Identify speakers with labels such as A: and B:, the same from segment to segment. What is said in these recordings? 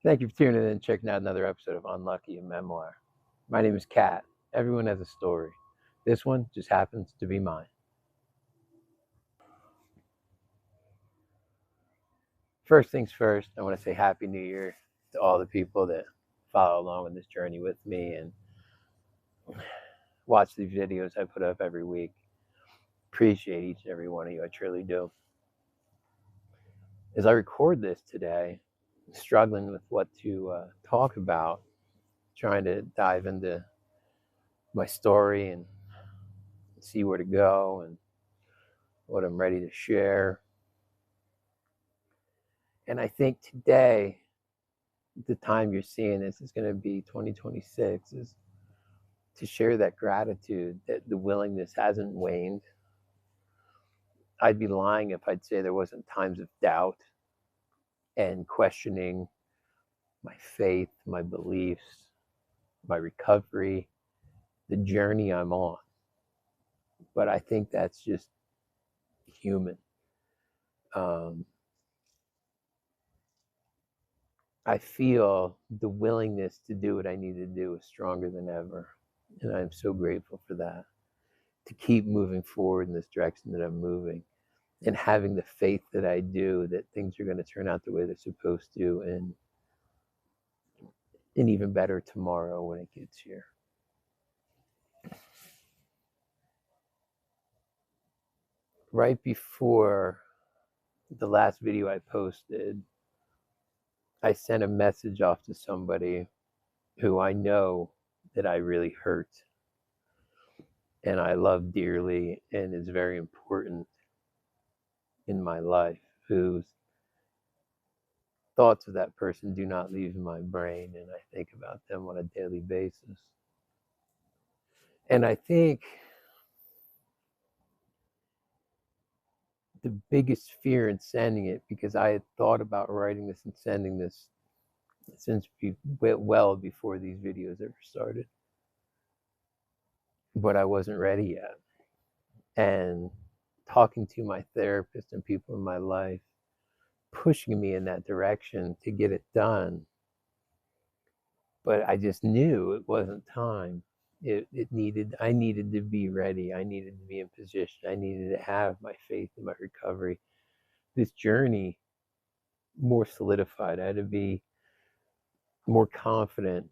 A: Thank you for tuning in and checking out another episode of Unlucky, a Memoir. My name is Kat. Everyone has a story. This one just happens to be mine. First things first, I want to say Happy New Year to all the people that follow along on this journey with me and watch these videos I put up every week. Appreciate each and every one of you. I truly do. As I record this today, I'm struggling with what to talk about, trying to dive into my story and see where to go and what I'm ready to share. And I think today, the time you're seeing this is going to be 2026, is to share that gratitude, that the willingness hasn't waned. I'd be lying if I'd say there wasn't times of doubt and questioning my faith, my beliefs, my recovery, the journey I'm on. But I think that's just human. I feel the willingness to do what I need to do is stronger than ever. And I'm so grateful for that, to keep moving forward in this direction that I'm moving and having the faith that I do, that things are going to turn out the way they're supposed to, and even better tomorrow when it gets here. Right before the last video I posted, I sent a message off to somebody who I know that I really hurt and I love dearly and is very important in my life, whose thoughts of that person do not leave my brain, and I think about them on a daily basis. And I think the biggest fear in sending it, because I had thought about writing this and sending this since well before these videos ever started, but I wasn't ready yet. And talking to my therapist and people in my life, pushing me in that direction to get it done, but I just knew it wasn't time. I needed to be ready. I needed to be in position. I needed to have my faith in my recovery, this journey, more solidified. I had to be more confident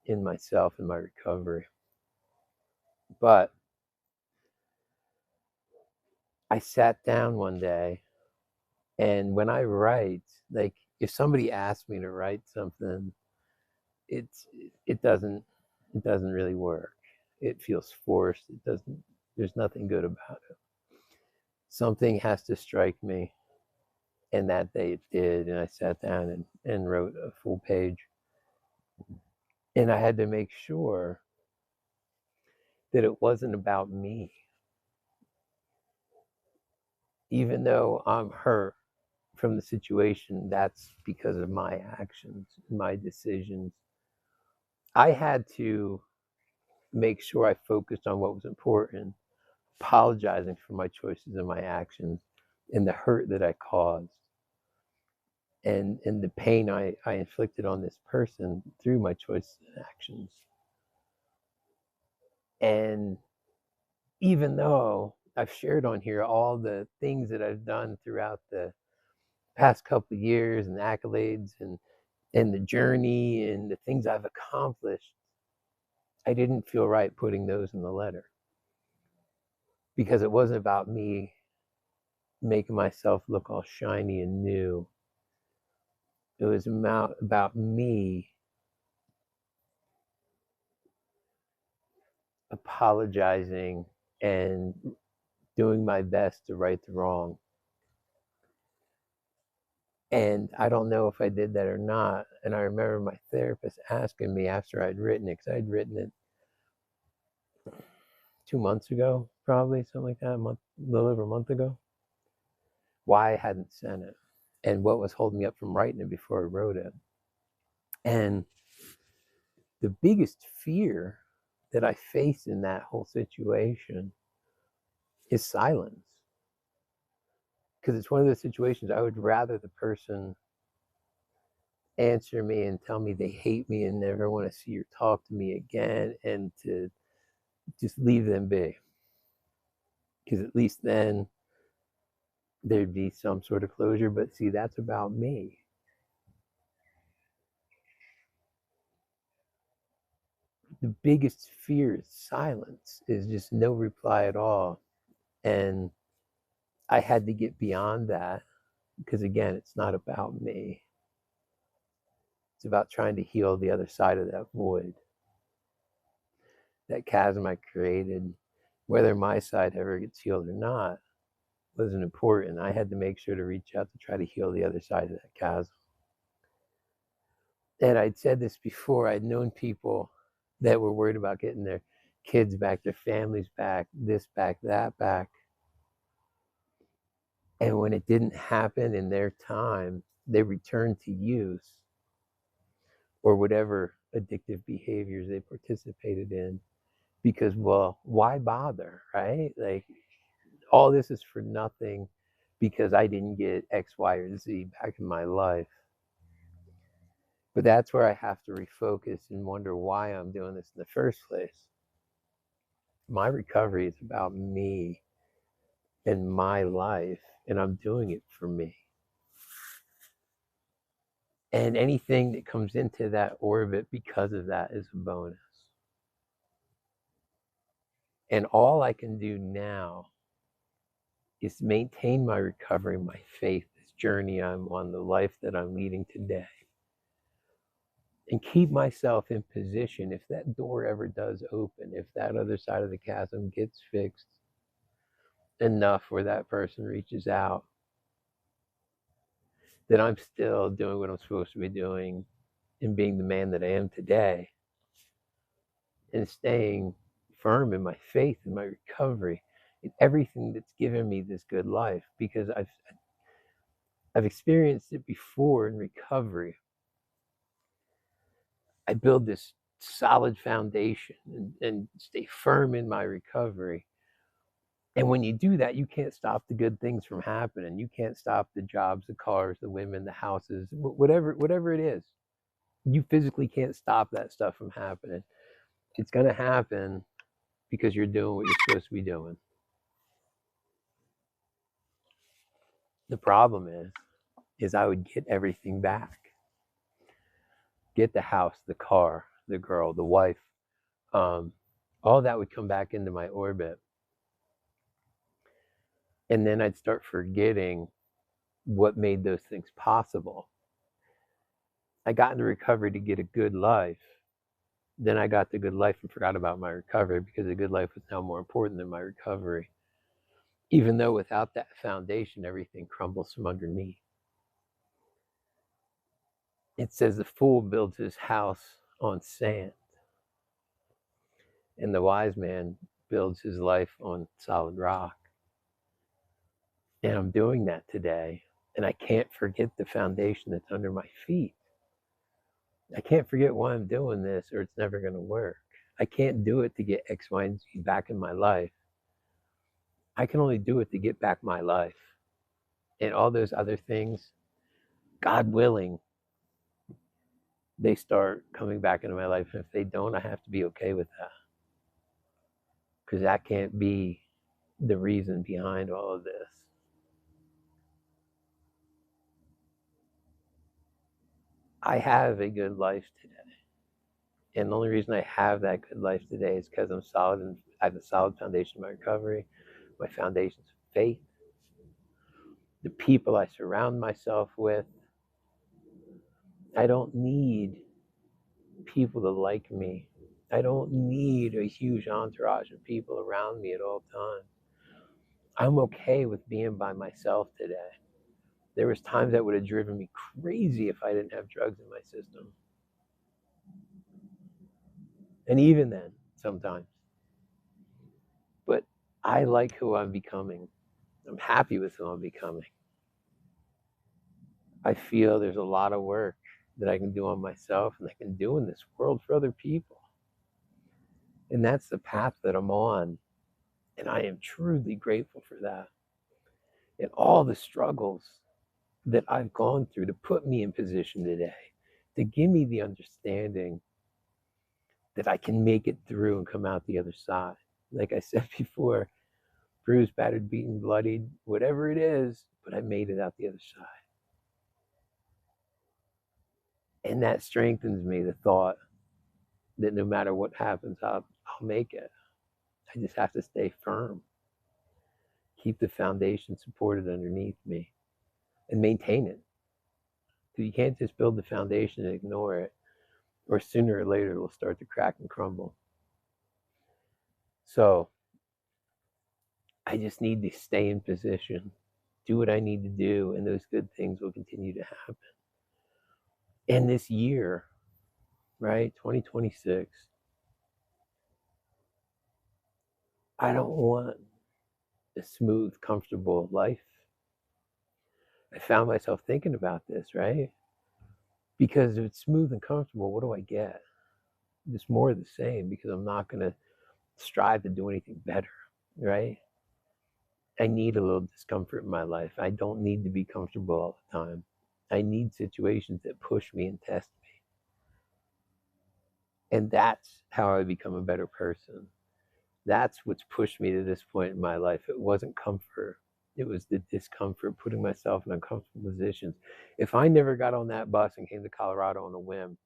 A: in myself and my recovery. But I sat down one day, and when I write, like, if somebody asks me to write something, it doesn't really work. It feels forced. There's nothing good about it. Something has to strike me, and that day it did, and I sat down and wrote a full page. And I had to make sure that it wasn't about me. Even though I'm hurt from the situation, that's because of my actions, my decisions. I had to make sure I focused on what was important, apologizing for my choices and my actions and the hurt that I caused, and the pain I inflicted on this person through my choices and actions. And even though I've shared on here all the things that I've done throughout the past couple of years, and accolades, and the journey and the things I've accomplished, I didn't feel right putting those in the letter, because it wasn't about me making myself look all shiny and new. It was about me apologizing and doing my best to right the wrong. And I don't know if I did that or not. And I remember my therapist asking me after I'd written it, because I'd written it 2 months ago, probably, something like that, a little over a month ago, why I hadn't sent it and what was holding me up from writing it before I wrote it. And the biggest fear that I faced in that whole situation is silence. Because it's one of those situations I would rather the person answer me and tell me they hate me and never want to see or talk to me again, and to just leave them be. Because at least then there'd be some sort of closure. But see, that's about me. The biggest fear is silence, is just no reply at all. And I had to get beyond that, because again, it's not about me. It's about trying to heal the other side of that void, that chasm I created. Whether my side ever gets healed or not wasn't important. I had to make sure to reach out to try to heal the other side of that chasm. And I'd said this before, I'd known people that were worried about getting their kids back, their families back, this back, that back. And when it didn't happen in their time, they returned to use or whatever addictive behaviors they participated in, because, well, why bother, right? Like, all this is for nothing because I didn't get X, Y, or Z back in my life. But that's where I have to refocus and wonder why I'm doing this in the first place. My recovery is about me and my life, and I'm doing it for me. And anything that comes into that orbit because of that is a bonus. And all I can do now is maintain my recovery, my faith, this journey I'm on, the life that I'm leading today, and keep myself in position if that door ever does open, if that other side of the chasm gets fixed enough where that person reaches out, that I'm still doing what I'm supposed to be doing and being the man that I am today, and staying firm in my faith and my recovery and everything that's given me this good life, because I've experienced it before in recovery. I build this solid foundation and stay firm in my recovery. And when you do that, you can't stop the good things from happening. You can't stop the jobs, the cars, the women, the houses, whatever it is. You physically can't stop that stuff from happening. It's going to happen because you're doing what you're supposed to be doing. The problem is I would get everything back. Get the house, the car, the girl, the wife. All that would come back into my orbit. And then I'd start forgetting what made those things possible. I got into recovery to get a good life. Then I got the good life and forgot about my recovery, because the good life was now more important than my recovery. Even though without that foundation, everything crumbles from underneath. It says the fool builds his house on sand, and the wise man builds his life on solid rock. And I'm doing that today, and I can't forget the foundation that's under my feet. I can't forget why I'm doing this, or it's never going to work. I can't do it to get X, Y, and Z back in my life. I can only do it to get back my life. And all those other things, God willing, they start coming back into my life. And if they don't, I have to be okay with that, because that can't be the reason behind all of this. I have a good life today. And the only reason I have that good life today is because I'm solid, and I have a solid foundation in my recovery. My foundation's faith. The people I surround myself with. I don't need people to like me. I don't need a huge entourage of people around me at all times. I'm okay with being by myself today. There was times that would have driven me crazy if I didn't have drugs in my system. And even then, sometimes. But I like who I'm becoming. I'm happy with who I'm becoming. I feel there's a lot of work that I can do on myself and I can do in this world for other people. And that's the path that I'm on. And I am truly grateful for that. And all the struggles that I've gone through to put me in position today to give me the understanding that I can make it through and come out the other side. Like I said before, bruised, battered, beaten, bloodied, whatever it is, but I made it out the other side. And that strengthens me, the thought that no matter what happens, I'll make it. I just have to stay firm, keep the foundation supported underneath me, and maintain it. Because you can't just build the foundation and ignore it, or sooner or later it will start to crack and crumble. So I just need to stay in position, do what I need to do, and those good things will continue to happen. And this year, right, 2026, I don't want a smooth, comfortable life. I found myself thinking about this, right? Because if it's smooth and comfortable, what do I get? It's more of the same, because I'm not going to strive to do anything better, right? I need a little discomfort in my life. I don't need to be comfortable all the time. I need situations that push me and test me. And that's how I become a better person. That's what's pushed me to this point in my life. It wasn't comfort. It was the discomfort, putting myself in uncomfortable positions. If I never got on that bus and came to Colorado on a whim,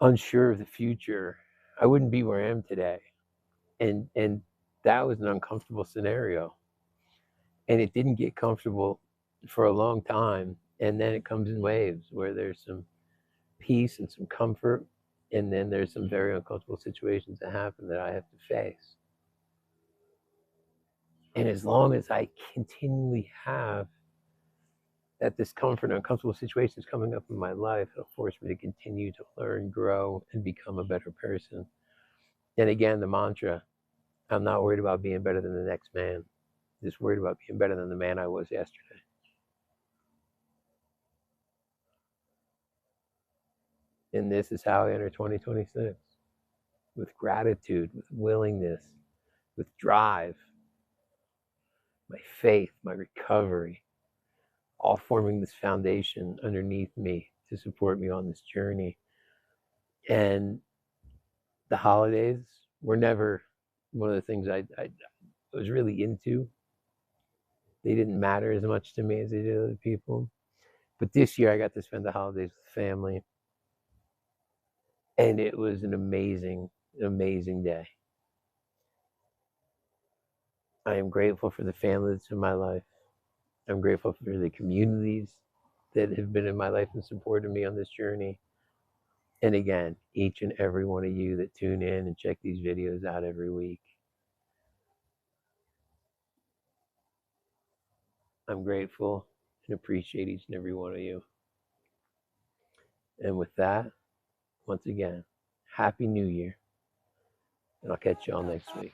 A: unsure of the future, I wouldn't be where I am today. And that was an uncomfortable scenario. And it didn't get comfortable for a long time. And then it comes in waves where there's some peace and some comfort. And then there's some very uncomfortable situations that happen that I have to face. And as long as I continually have that discomfort and uncomfortable situations coming up in my life, it'll force me to continue to learn, grow, and become a better person. And again, the mantra, I'm not worried about being better than the next man. I'm just worried about being better than the man I was yesterday. And this is how I enter 2026. With gratitude, with willingness, with drive, my faith, my recovery, all forming this foundation underneath me to support me on this journey. And the holidays were never one of the things I was really into. They didn't matter as much to me as they did to other people. But this year I got to spend the holidays with family. And it was an amazing, amazing day. I am grateful for the family that's in my life. I'm grateful for the communities that have been in my life and supported me on this journey. And again, each and every one of you that tune in and check these videos out every week. I'm grateful and appreciate each and every one of you. And with that, once again, Happy New Year. And I'll catch y'all next week.